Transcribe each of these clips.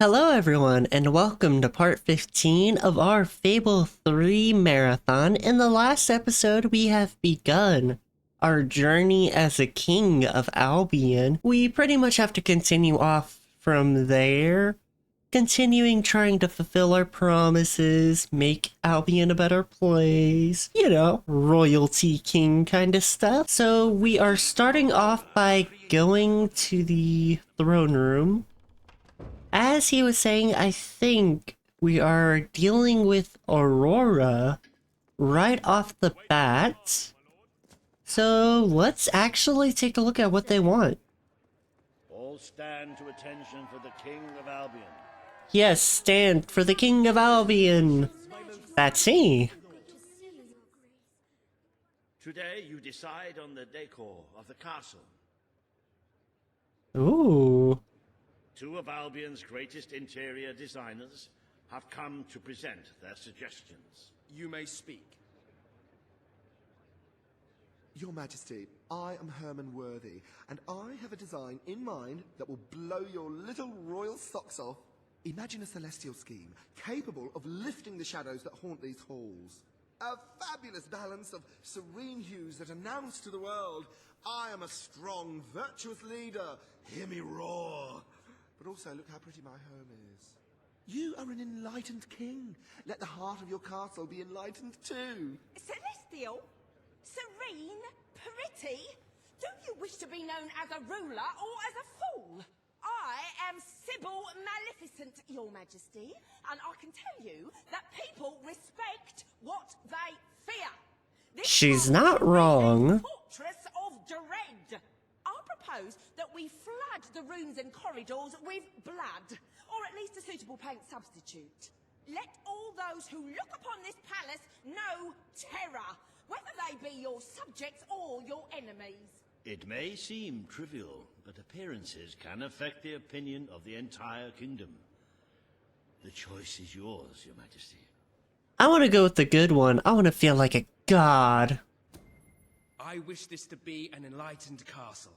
Hello, everyone, and welcome to part 15 of our Fable 3 marathon. In the last episode, we have begun our journey as a king of Albion. We pretty much have to continue off from there, continuing trying to fulfill our promises, make Albion a better place, royalty king kind of stuff. So we are starting off by going to the throne room. As he was saying, I think we are dealing with Aurora right off the bat. So let's actually take a look at what they want. All stand to attention for the King of Albion. Yes, stand for the King of Albion. That's he. Today you decide on the decor of the castle. Ooh. Two of Albion's greatest interior designers have come to present their suggestions. You may speak. Your Majesty, I am Herman Worthy, and I have a design in mind that will blow your little royal socks off. Imagine a celestial scheme capable of lifting the shadows that haunt these halls. A fabulous balance of serene hues that announce to the world, I am a strong, virtuous leader. Hear me roar. But also, look how pretty my home is. You are an enlightened king. Let the heart of your castle be enlightened too. Celestial? Serene? Pretty? Do you wish to be known as a ruler or as a fool? I am Sybil Maleficent, Your Majesty, and I can tell you that people respect what they fear. She's not wrong. Fortress of Dread. I propose that we flood the rooms and corridors with blood, or at least a suitable paint substitute. Let all those who look upon this palace know terror, whether they be your subjects or your enemies. It may seem trivial, but appearances can affect the opinion of the entire kingdom. The choice is yours, Your Majesty. I want to go with the good one. I want to feel like a god. I wish this to be an enlightened castle.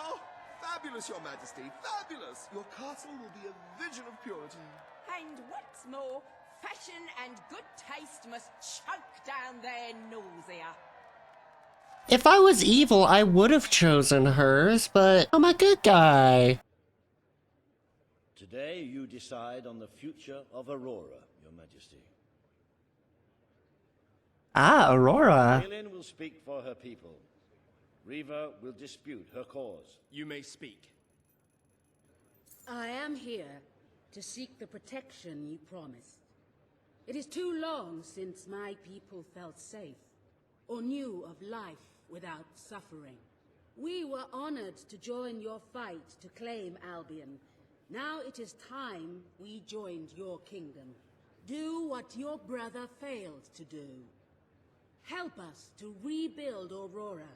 Oh, fabulous, Your Majesty, fabulous! Your castle will be a vision of purity. And what's more, fashion and good taste must choke down their nausea. If I was evil, I would have chosen hers, but I'm a good guy. Today you decide on the future of Aurora, Your Majesty. Ah, Aurora. Kaelin will speak for her people. Reva will dispute her cause. You may speak. I am here to seek the protection you promised. It is too long since my people felt safe, or knew of life without suffering. We were honored to join your fight to claim Albion. Now it is time we joined your kingdom. Do what your brother failed to do. Help us to rebuild Aurora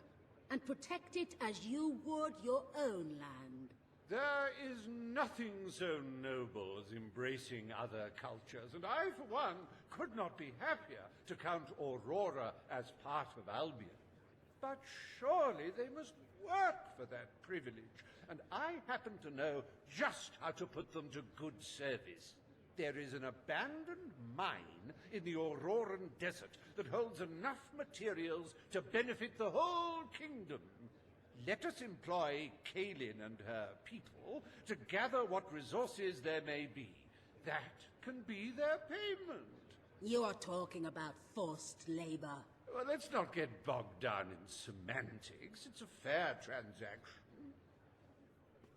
and protect it as you would your own land. There is nothing so noble as embracing other cultures, and I, for one, could not be happier to count Aurora as part of Albion. But surely they must work for that privilege, and I happen to know just how to put them to good service. There is an abandoned mine in the Auroran desert that holds enough materials to benefit the whole kingdom. Let us employ Kaelin and her people to gather what resources there may be. That can be their payment. You're talking about forced labor. Well, let's not get bogged down in semantics. It's a fair transaction.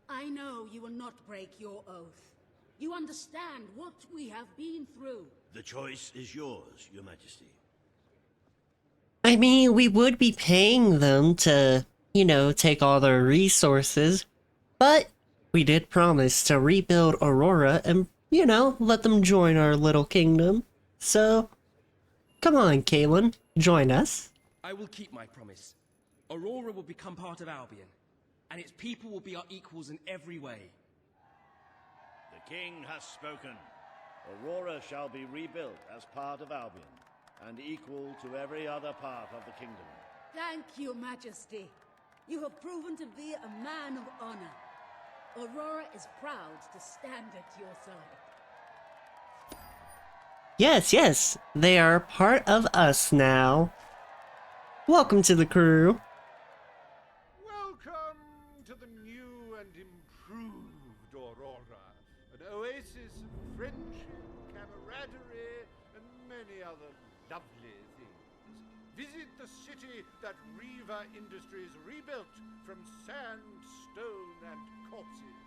I know you will not break your oath. You understand what we have been through. The choice is yours, Your Majesty. I mean, we would be paying them to, take all their resources, but we did promise to rebuild Aurora and, let them join our little kingdom. So, come on, Kaelin, join us. I will keep my promise. Aurora will become part of Albion, and its people will be our equals in every way. The king has spoken. Aurora shall be rebuilt as part of Albion, and equal to every other part of the kingdom. Thank you, Majesty. You have proven to be a man of honor. Aurora is proud to stand at your side. Yes, yes, they are part of us now. Welcome to the crew. Welcome to the new and improved Aurora, an oasis of friendship, camaraderie, and many other lovely things. Visit the city that Riva Industries rebuilt from sand, stone, and corpses.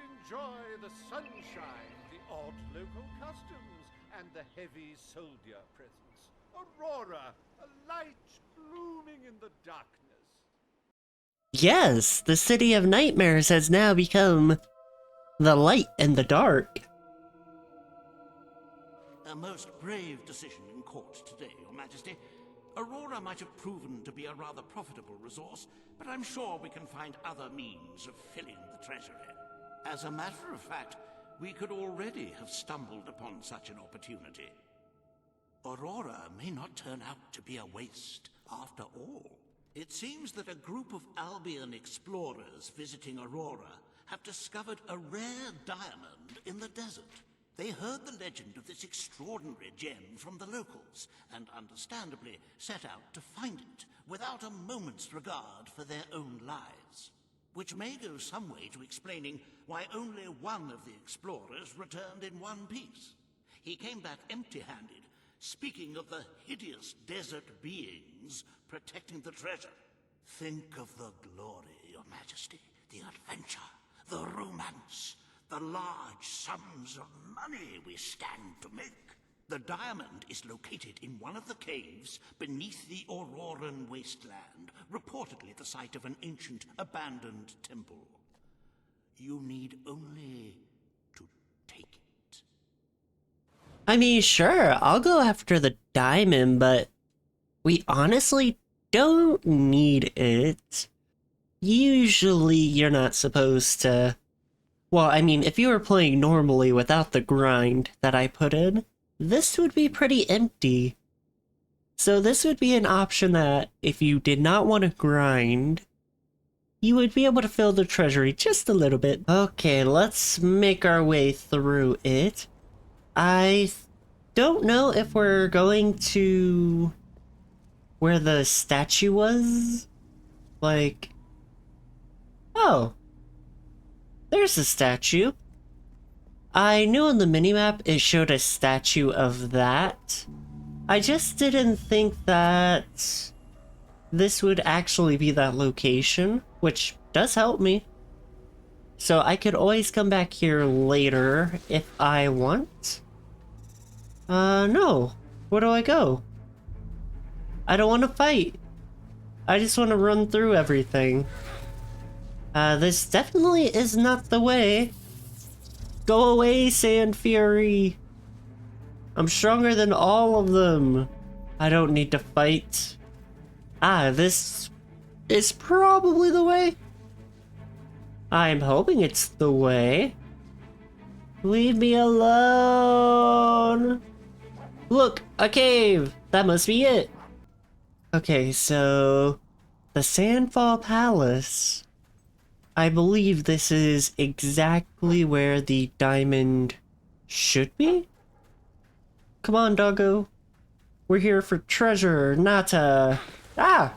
Enjoy the sunshine, the odd local customs, and the heavy soldier presence. Aurora, a light blooming in the darkness. Yes, the City of Nightmares has now become the light in the dark. A most brave decision in court today, Your Majesty. Aurora might have proven to be a rather profitable resource, but I'm sure we can find other means of filling the treasury. As a matter of fact, we could already have stumbled upon such an opportunity. Aurora may not turn out to be a waste after all. It seems that a group of Albion explorers visiting Aurora have discovered a rare diamond in the desert. They heard the legend of this extraordinary gem from the locals, and understandably set out to find it, without a moment's regard for their own lives. Which may go some way to explaining why only one of the explorers returned in one piece. He came back empty-handed, speaking of the hideous desert beings protecting the treasure. Think of the glory, Your Majesty, the adventure, the romance, the large sums of money we stand to make. The diamond is located in one of the caves beneath the Auroran wasteland, reportedly the site of an ancient, abandoned temple. You need only to take it. I mean, sure, I'll go after the diamond, but we honestly don't need it. Usually, you're not supposed to... Well, I mean, if you were playing normally without the grind that I put in, this would be pretty empty. So this would be an option that, if you did not want to grind, you would be able to fill the treasury just a little bit. Okay, let's make our way through it. I don't know if we're going to where the statue was. Like, oh, there's a statue. I knew on the minimap it showed a statue of that. I just didn't think that this would actually be that location, which does help me. So I could always come back here later if I want. No. Where do I go? I don't want to fight. I just want to run through everything. This definitely is not the way. Go away, Sand Fury. I'm stronger than all of them. I don't need to fight. Ah, this is probably the way. I'm hoping it's the way. Leave me alone. Look, a cave. That must be it. Okay, so the Sandfall Palace. I believe this is exactly where the diamond should be? Come on, doggo. We're here for treasure, not Ah!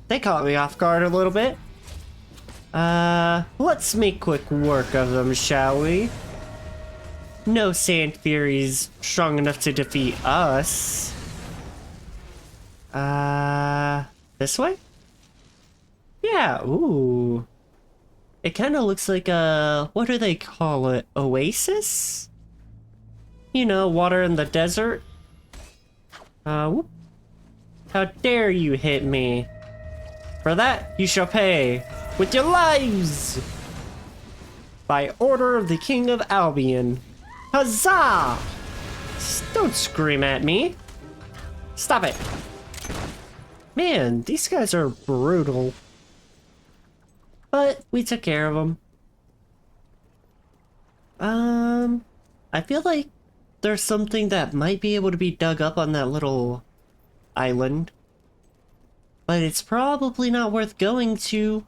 They caught me off guard a little bit. Let's make quick work of them, shall we? No Sand Fury's strong enough to defeat us. This way? Yeah, ooh. It kind of looks like a... what do they call it? Oasis? You know, water in the desert. Whoop. How dare you hit me? For that, you shall pay with your lives! By order of the King of Albion. Huzzah! Don't scream at me. Stop it. Man, these guys are brutal. But we took care of them. I feel like there's something that might be able to be dug up on that little island. But it's probably not worth going to.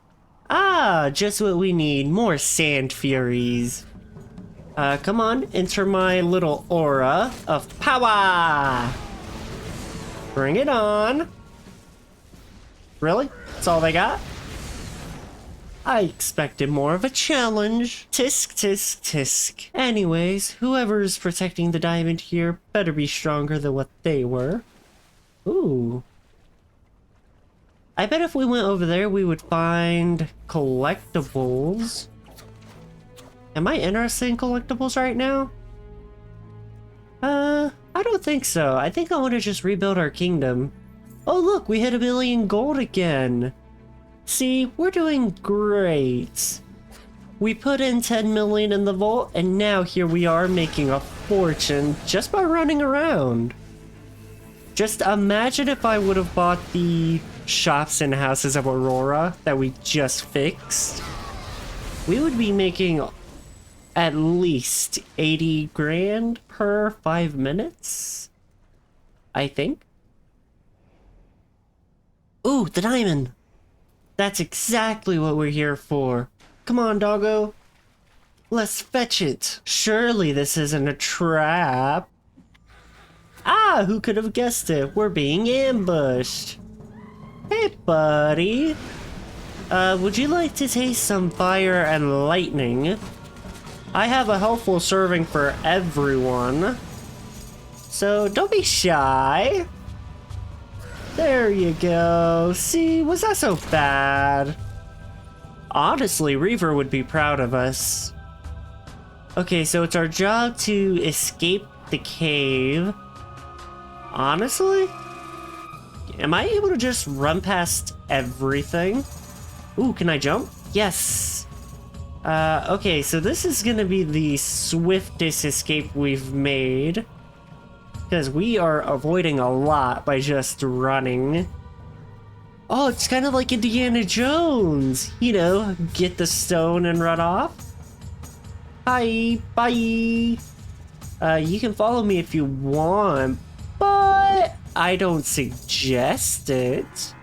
Ah, just what we need. More sand furies. Come on, enter my little aura of power. Bring it on. Really? That's all they got? I expected more of a challenge. Tisk, tisk, tisk. Anyways, whoever's protecting the diamond here better be stronger than what they were. Ooh. I bet if we went over there, we would find collectibles. Am I interested in collectibles right now? I don't think so. I think I want to just rebuild our kingdom. Oh look, we hit 1 million gold again. See, we're doing great. We put in 10 million in the vault, and now here we are making a fortune just by running around. Just imagine if I would have bought the shops and houses of Aurora that we just fixed. We would be making at least 80 grand per 5 minutes, I think. Ooh, the diamond! That's exactly what we're here for. Come on, doggo. Let's fetch it. Surely this isn't a trap. Ah, who could have guessed it? We're being ambushed. Hey, buddy. Would you like to taste some fire and lightning? I have a helpful serving for everyone. So don't be shy. There you go. See, was that so bad? Honestly, Reaver would be proud of us. Okay, so it's our job to escape the cave. Honestly? Am I able to just run past everything? Ooh, can I jump? Yes. Okay, so this is gonna be the swiftest escape we've made. Because we are avoiding a lot by just running. Oh, it's kind of like Indiana Jones. You know, get the stone and run off. Hi, bye. You can follow me if you want, but I don't suggest it.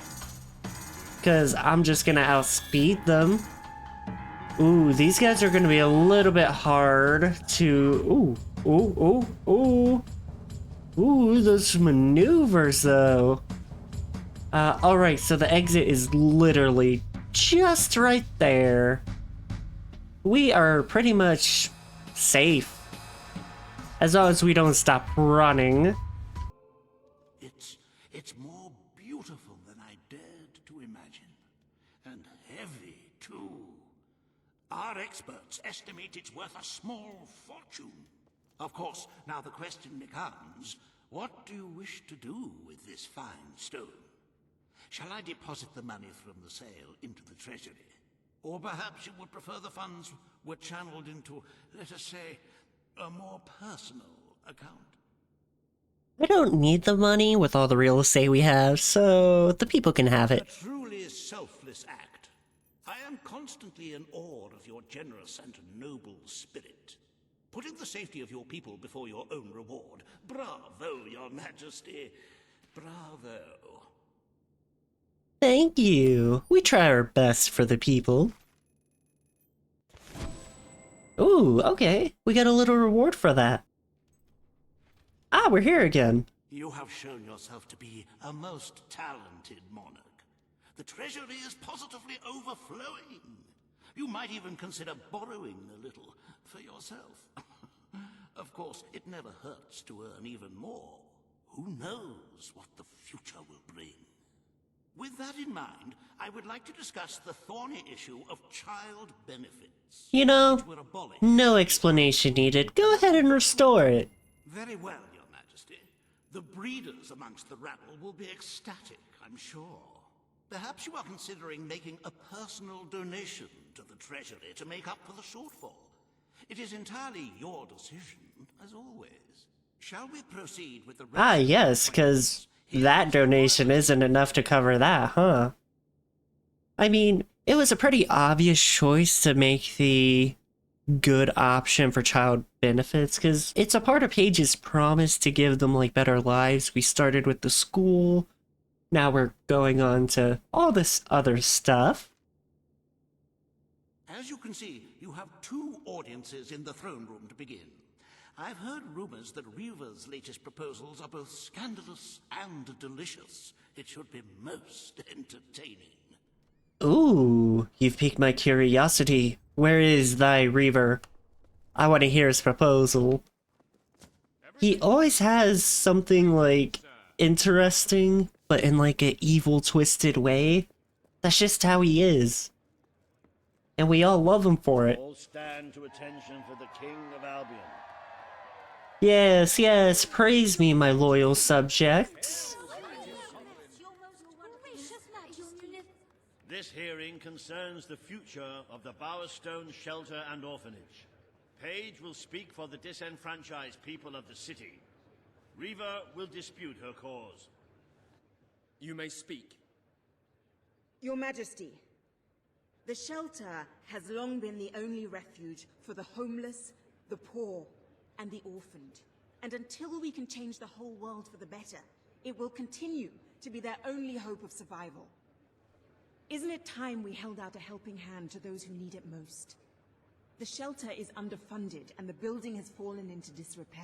Because I'm just gonna outspeed them. Ooh, these guys are gonna be a little bit hard to... Ooh, those maneuvers though. Alright, so the exit is literally just right there. We are pretty much safe. As long as we don't stop running. It's more beautiful than I dared to imagine. And heavy, too. Our experts estimate it's worth a small fortune. Of course, now the question becomes, what do you wish to do with this fine stone? Shall I deposit the money from the sale into the treasury? Or perhaps you would prefer the funds were channeled into, let us say, a more personal account? I don't need the money with all the real estate we have, so the people can have it. A truly selfless act. I am constantly in awe of your generous and noble spirit. Putting the safety of your people before your own reward. Bravo, your majesty. Bravo. Thank you. We try our best for the people. Ooh, okay. We got a little reward for that. Ah, we're here again. You have shown yourself to be a most talented monarch. The treasury is positively overflowing. You might even consider borrowing a little for yourself. Of course, it never hurts to earn even more. Who knows what the future will bring? With that in mind, I would like to discuss the thorny issue of child benefits. You know, which were abolished. no explanation needed. Go ahead and restore it. Very well, Your Majesty. The breeders amongst the rabble will be ecstatic, I'm sure. Perhaps you are considering making a personal donation to the treasury to make up for the shortfall. It is entirely your decision, as always. Shall we proceed with the rest? Ah, yes, because that donation isn't enough to cover that, huh? I mean, it was a pretty obvious choice to make the good option for child benefits, because it's a part of Paige's promise to give them, like, better lives. We started with the school, now we're going on to all this other stuff. As you can see, you have 2 audiences in the throne room to begin. I've heard rumors that Reaver's latest proposals are both scandalous and delicious. It should be most entertaining. Ooh, you've piqued my curiosity. Where is thy Reaver? I want to hear his proposal. He always has something, like, interesting, but in, like, an evil, twisted way. That's just how he is. And we all love him for it. All stand to attention for the King of Albion. Yes, yes, praise me, my loyal subjects. This hearing concerns the future of the Bowerstone Shelter and Orphanage. Paige will speak for the disenfranchised people of the city. Reaver will dispute her cause. You may speak. Your Majesty, the shelter has long been the only refuge for the homeless, the poor, and the orphaned. And until we can change the whole world for the better, it will continue to be their only hope of survival. Isn't it time we held out a helping hand to those who need it most? The shelter is underfunded and the building has fallen into disrepair.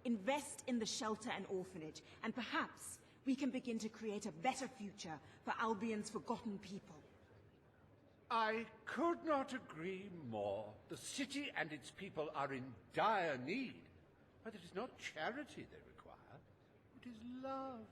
Invest in the shelter and orphanage, and perhaps we can begin to create a better future for Albion's forgotten people. I could not agree more. The city and its people are in dire need. But it is not charity they require. It is love.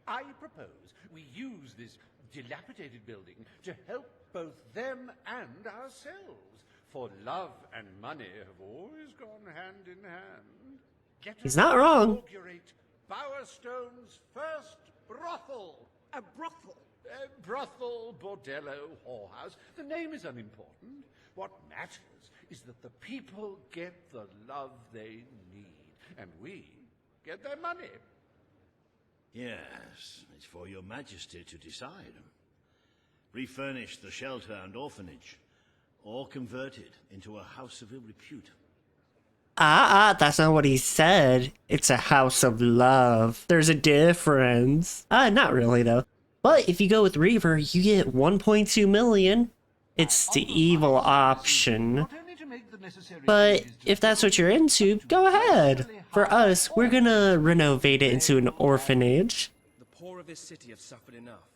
I propose we use this dilapidated building to help both them and ourselves. For love and money have always gone hand in hand. Let He's us not wrong. inaugurate Bowerstone's first brothel. A brothel? Brothel, bordello, whorehouse. The name is unimportant. What matters is that the people get the love they need, and we get their money. Yes, it's for your Majesty to decide. Refurnish the shelter and orphanage, or convert it into a house of ill repute. That's not what he said. It's a house of love. There's a difference. Not really, though. But if you go with Reaver, you get 1.2 million. It's the evil option. But if that's what you're into, go ahead. For us, we're gonna renovate it into an orphanage. The poor of this city have suffered enough.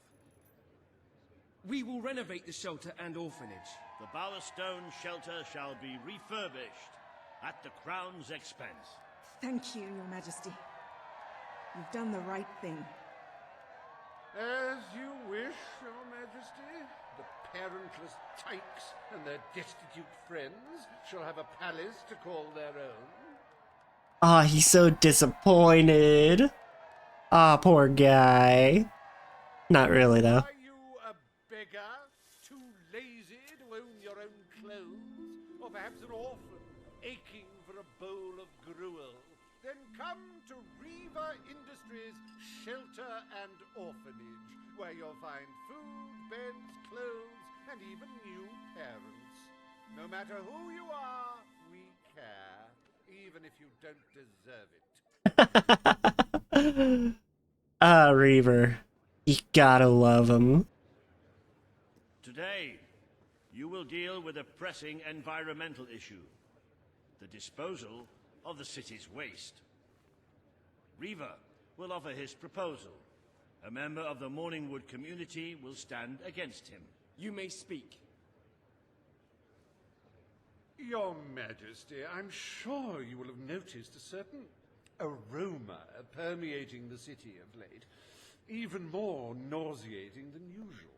We will renovate the shelter and orphanage. The Bowerstone Shelter shall be refurbished at the Crown's expense. Thank you, Your Majesty. You've done the right thing. As you wish, Your Majesty. The parentless tykes and their destitute friends shall have a palace to call their own. He's so disappointed. Poor guy. Not really, though. Are you a beggar, too lazy to own your own clothes? Or perhaps an orphan, aching for a bowl of gruel? Then come to Reaver Industries Shelter and Orphanage, where you'll find food, beds, clothes, and even new parents. No matter who you are, we care, even if you don't deserve it. Reaver. You gotta love him. Today, you will deal with a pressing environmental issue: the disposal of the city's waste. Reaver will offer his proposal. A member of the Morningwood community will stand against him. You may speak. Your Majesty, I'm sure you will have noticed a certain aroma permeating the city of late, even more nauseating than usual.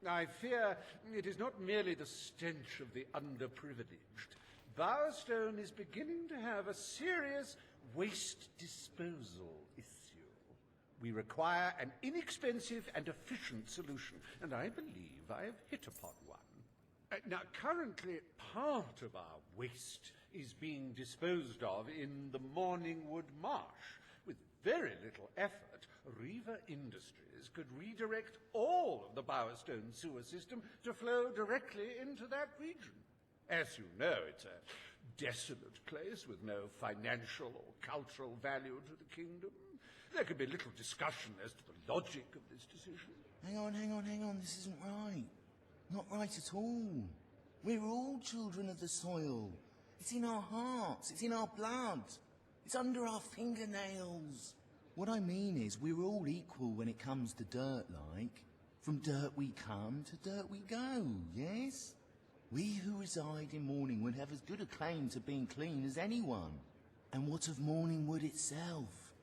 I fear it is not merely the stench of the underprivileged. Bowerstone is beginning to have a serious waste disposal issue. We require an inexpensive and efficient solution, and I believe I have hit upon one. Now, currently, part of our waste is being disposed of in the Morningwood Marsh. With very little effort, Reaver Industries could redirect all of the Bowerstone sewer system to flow directly into that region. As you know, it's a desolate place with no financial or cultural value to the kingdom. There could be little discussion as to the logic of this decision. Hang on. This isn't right. Not right at all. We're all children of the soil. It's in our hearts, it's in our blood. It's under our fingernails. What I mean is, we're all equal when it comes to dirt, like. From dirt we come, to dirt we go, yes? We who reside in Morningwood have as good a claim to being clean as anyone. And what of Morningwood itself?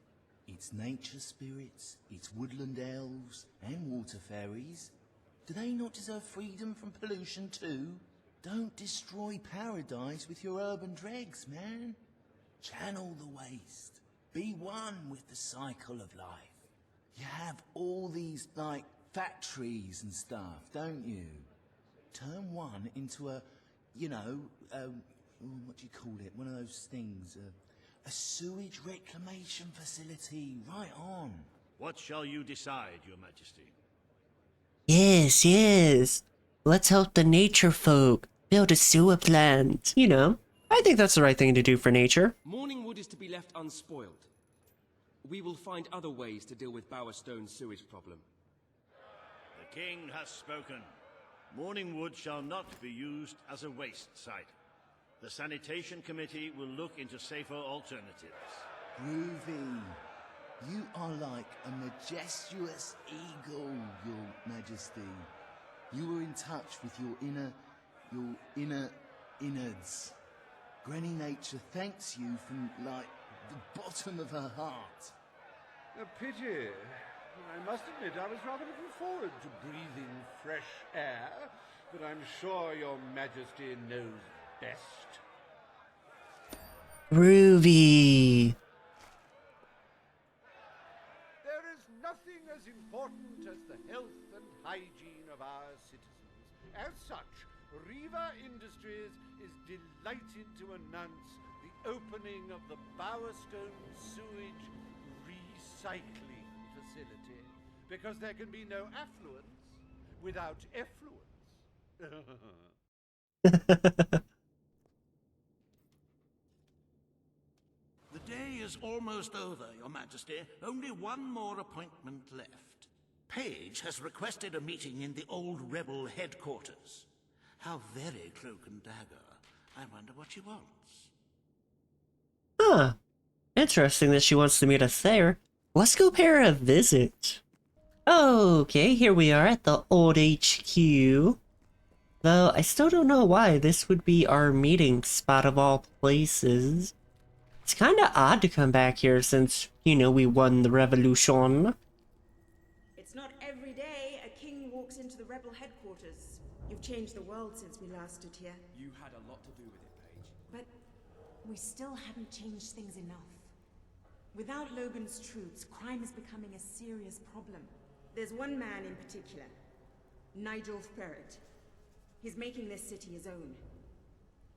Its nature spirits, its woodland elves, and water fairies. Do they not deserve freedom from pollution too? Don't destroy paradise with your urban dregs, man. Channel the waste. Be one with the cycle of life. You have all these, like, factories and stuff, don't you? Turn one into a, you know, what do you call it? One of those things, a sewage reclamation facility, right on. What shall you decide, Your Majesty? Yes, yes. Let's help the nature folk build a sewer plant. You know, I think that's the right thing to do for nature. Morningwood is to be left unspoiled. We will find other ways to deal with Bowerstone's sewage problem. The king has spoken. Morningwood shall not be used as a waste site. The sanitation committee will look into safer alternatives. Groovy. You are like a majestuous eagle, Your Majesty. You were in touch with your inner innards. Granny Nature thanks you from, like, the bottom of her heart. A pity. I must admit I was rather looking forward to breathing fresh air, but I'm sure Your Majesty knows best. Groovy. There is nothing as important as the health and hygiene of our citizens. As such, Riva Industries is delighted to announce the opening of the Bowerstone Sewage Recycling Facility, because there can be no affluence without effluence. The day is almost over, Your Majesty. Only one more appointment left. Paige has requested a meeting in the old rebel headquarters. How very cloak and dagger. I wonder what she wants. Huh. Interesting that she wants to meet us there. Let's go pay her a visit. Okay, here we are at the old HQ. Though, I still don't know why this would be our meeting spot of all places. It's kinda odd to come back here since, you know, we won the revolution. It's not every day a king walks into the rebel headquarters. You've changed the world since we last stood here. You had a lot to do with it, Paige. But we still haven't changed things enough. Without Logan's troops, crime is becoming a serious problem. There's one man in particular, Nigel Ferret. He's making this city his own.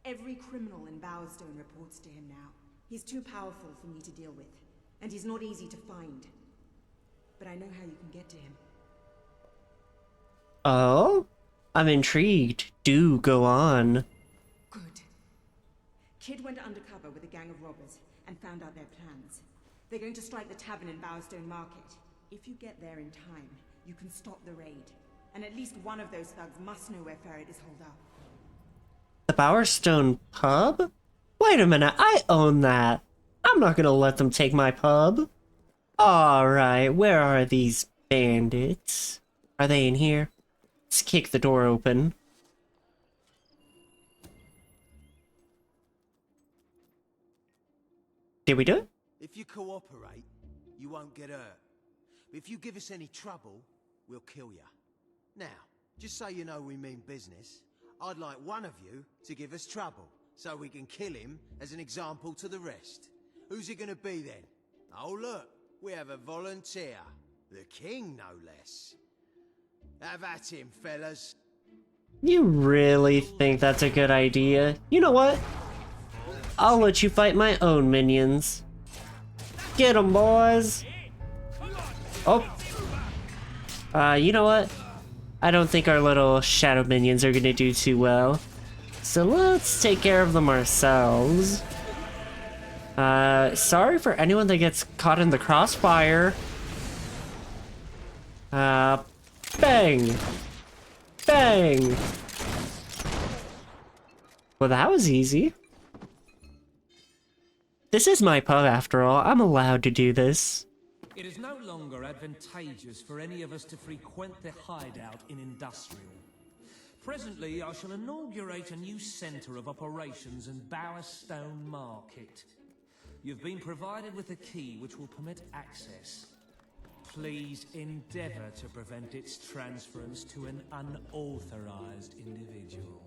Every criminal in Bowerstone reports to him now. He's too powerful for me to deal with, and he's not easy to find. But I know how you can get to him. Oh? I'm intrigued. Do go on. Good. Kid went undercover with a gang of robbers and found out their plans. They're going to strike the tavern in Bowerstone Market. If you get there in time, you can stop the raid. And at least one of those thugs must know where Ferret is holed up. The Bowerstone pub? Wait a minute, I own that. I'm not gonna let them take my pub. Alright, where are these bandits? Are they in here? Let's kick the door open. Did we do it? If you cooperate, you won't get hurt. But if you give us any trouble, we'll kill you. Now, just so you know we mean business, I'd like one of you to give us trouble, so we can kill him as an example to the rest. Who's it gonna be then? Oh look, we have a volunteer. The king, no less. Have at him, fellas. You really think that's a good idea? You know what? I'll let you fight my own minions. Get 'em, boys! Oh. You know what? I don't think our little shadow minions are gonna do too well. So let's take care of them ourselves. Sorry for anyone that gets caught in the crossfire. Bang! Bang! Well, that was easy. This is my pub after all. I'm allowed to do this. It is no longer advantageous for any of us to frequent the hideout in Industrial. Presently, I shall inaugurate a new centre of operations in Bowerstone Market. You've been provided with a key which will permit access. Please endeavour to prevent its transference to an unauthorized individual.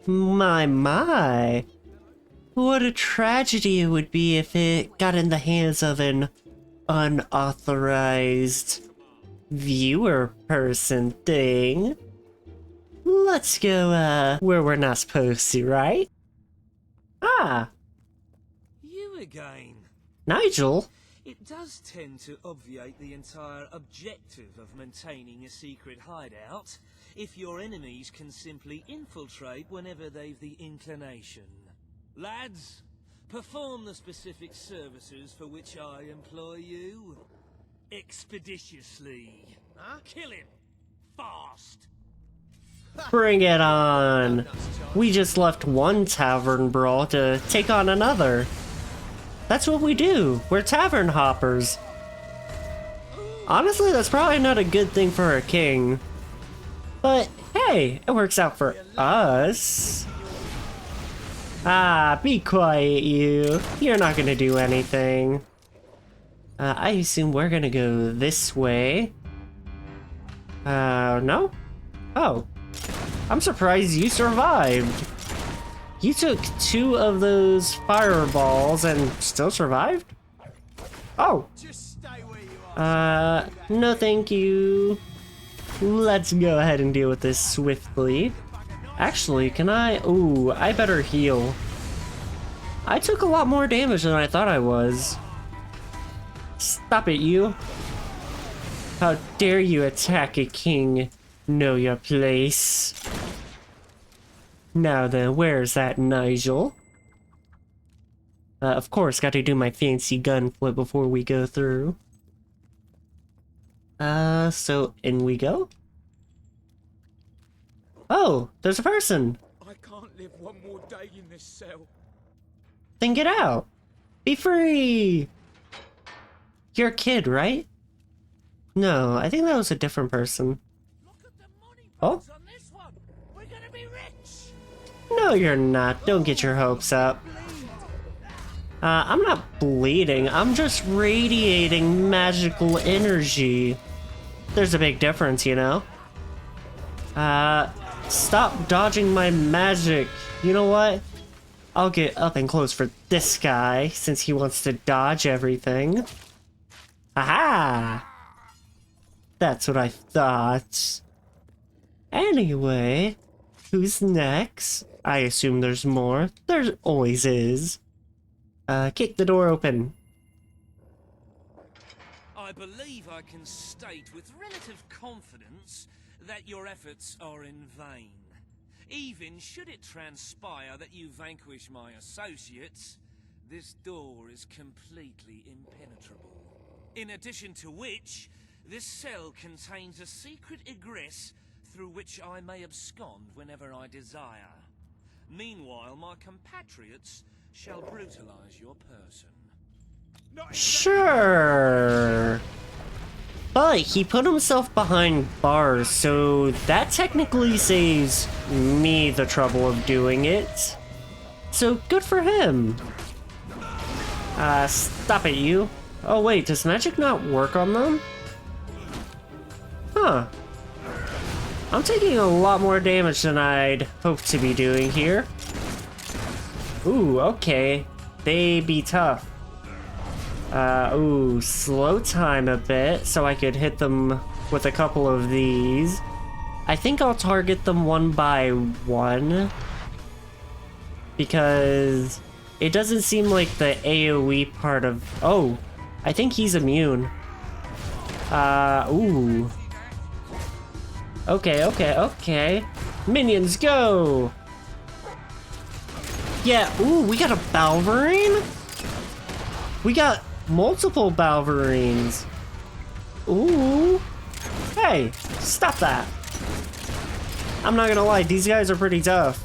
My. What a tragedy it would be if it got in the hands of an unauthorized viewer person thing. Let's go, where we're not supposed to, right? Ah! You again. Nigel? It does tend to obviate the entire objective of maintaining a secret hideout, if your enemies can simply infiltrate whenever they've the inclination. Lads, perform the specific services for which I employ you. Expeditiously. Huh? Kill him. Fast. Bring it on! We just left one tavern brawl to take on another. That's what we do. We're tavern hoppers. Honestly, that's probably not a good thing for a king. But hey, it works out for us. Ah, be quiet, you. You're not gonna do anything. I assume we're gonna go this way. No? Oh. I'm surprised you survived. You took 2 of those fireballs and still survived? Oh. Just stay where you are. No thank you. Let's go ahead and deal with this swiftly. Actually, can I? Ooh, I better heal. I took a lot more damage than I thought I was. Stop it, you. How dare you attack a king? Know your place. Now then, where's that Nigel? Of course, gotta do my fancy gun flip before we go through. So in we go? Oh, there's a person! I can't live one more day in this cell. Then get out! Be free! You're a kid, right? No, I think that was a different person. Oh? We're gonna be rich. No, you're not. Don't get your hopes up. I'm not bleeding. I'm just radiating magical energy. There's a big difference, you know? Stop dodging my magic. You know what? I'll get up and close for this guy, since he wants to dodge everything. Aha! That's what I thought. Anyway, who's next? I assume there's more. There always is. Kick the door open. I believe I can state with relative confidence that your efforts are in vain. Even should it transpire that you vanquish my associates, this door is completely impenetrable. In addition to which, this cell contains a secret egress through which I may abscond whenever I desire. Meanwhile, my compatriots shall brutalize your person. Sure. But he put himself behind bars, so that technically saves me the trouble of doing it. So good for him. Stop it, you. Oh wait, does magic not work on them? Huh. I'm taking a lot more damage than I'd hoped to be doing here. Ooh, okay. They be tough. Ooh, slow time a bit so I could hit them with a couple of these. I think I'll target them one by one, because it doesn't seem like the AoE part of... Oh, I think he's immune. Ooh. Okay. Minions, go! Yeah, ooh, we got a Balverine? We got multiple Balverines. Ooh. Hey, stop that. I'm not gonna lie, these guys are pretty tough.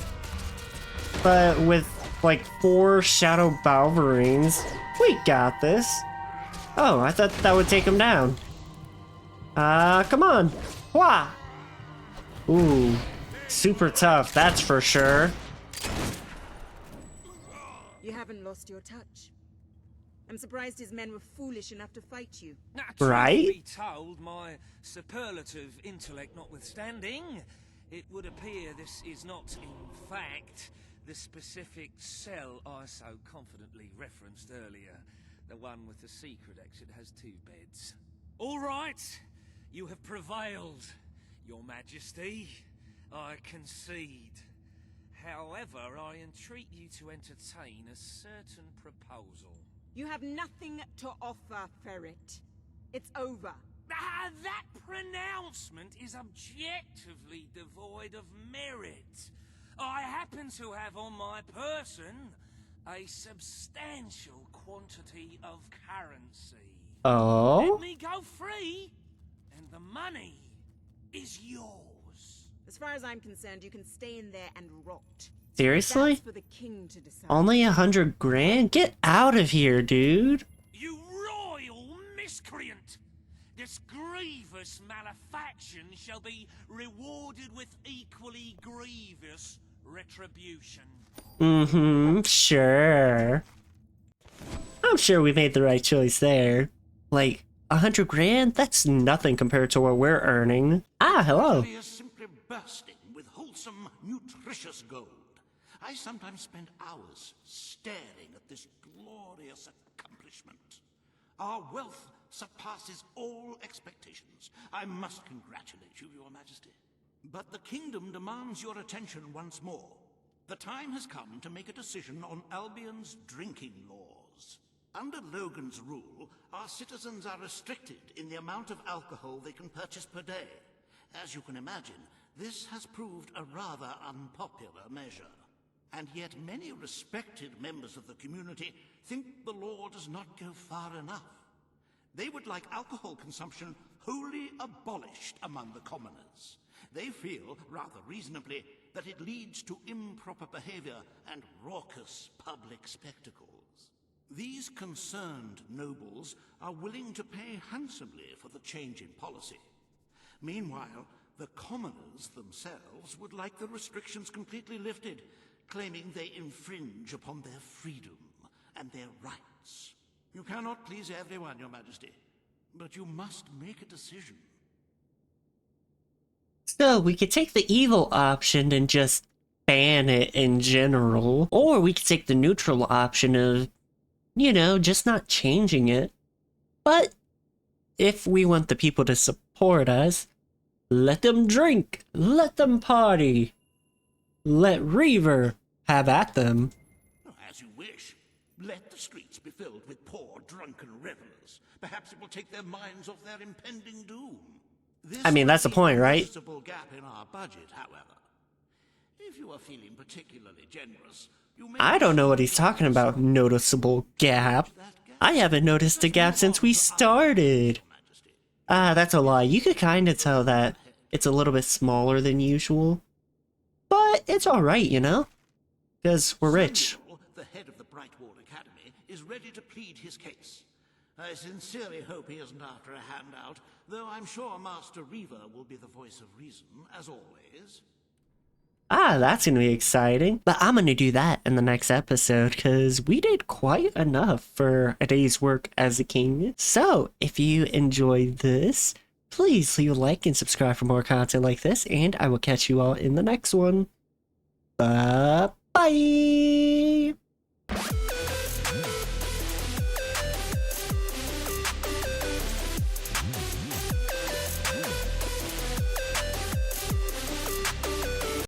but with like 4 Shadow Balverines, we got this. Oh, I thought that would take him down. Come on. Wah! Ooh, super tough, that's for sure. You haven't lost your touch. I'm surprised his men were foolish enough to fight you. Now, Right? truth be told, my superlative intellect notwithstanding, it would appear this is not, in fact, the specific cell I so confidently referenced earlier. The one with the secret exit has 2 beds. All right, you have prevailed, Your Majesty. I concede. However, I entreat you to entertain a certain proposal. You have nothing to offer, Ferret. It's over. That pronouncement is objectively devoid of merit. I happen to have on my person a substantial quantity of currency. Oh? Let me go free, and the money is yours. As far as I'm concerned, you can stay in there and rot. Seriously? That's for the king to decide. Only 100 grand? Get out of here, dude. You royal miscreant! This grievous malefaction shall be rewarded with equally grievous retribution. Mm-hmm, sure. I'm sure we made the right choice there. Like, 100 grand? That's nothing compared to what we're earning. Ah, hello. Italy is simply bursting with wholesome, nutritious gold. I sometimes spend hours staring at this glorious accomplishment. Our wealth surpasses all expectations. I must congratulate you, Your Majesty. But the kingdom demands your attention once more. The time has come to make a decision on Albion's drinking laws. Under Logan's rule, our citizens are restricted in the amount of alcohol they can purchase per day. As you can imagine, this has proved a rather unpopular measure. And yet many respected members of the community think the law does not go far enough. They would like alcohol consumption wholly abolished among the commoners. They feel, rather reasonably, that it leads to improper behavior and raucous public spectacles. These concerned nobles are willing to pay handsomely for the change in policy. Meanwhile, the commoners themselves would like the restrictions completely lifted, claiming they infringe upon their freedom and their rights. You cannot please everyone, Your Majesty, but you must make a decision. So, we could take the evil option and just ban it in general. Or we could take the neutral option of, you know, just not changing it. But, if we want the people to support us, let them drink, let them party. Let Reaver have at them. As you wish. Let the streets be filled with poor, drunken revelers. Perhaps it will take their minds off their impending doom. This I mean, that's the point, right? noticeable gap in our budget, however. If you are feeling particularly generous, you may... I don't know what he's talking about, noticeable gap. I haven't noticed a gap since we started. Ah, that's a lie. You could kind of tell that it's a little bit smaller than usual. But it's alright, you know? Because we're rich. Samuel, the head of the Brightwall Academy, is ready to plead his case. I sincerely hope he isn't after a handout, though I'm sure Master Reaver will be the voice of reason, as always. Ah, that's gonna be exciting. But I'm gonna do that in the next episode, because we did quite enough for a day's work as a king. So, if you enjoyed this, please leave a like and subscribe for more content like this, and I will catch you all in the next one. Bye.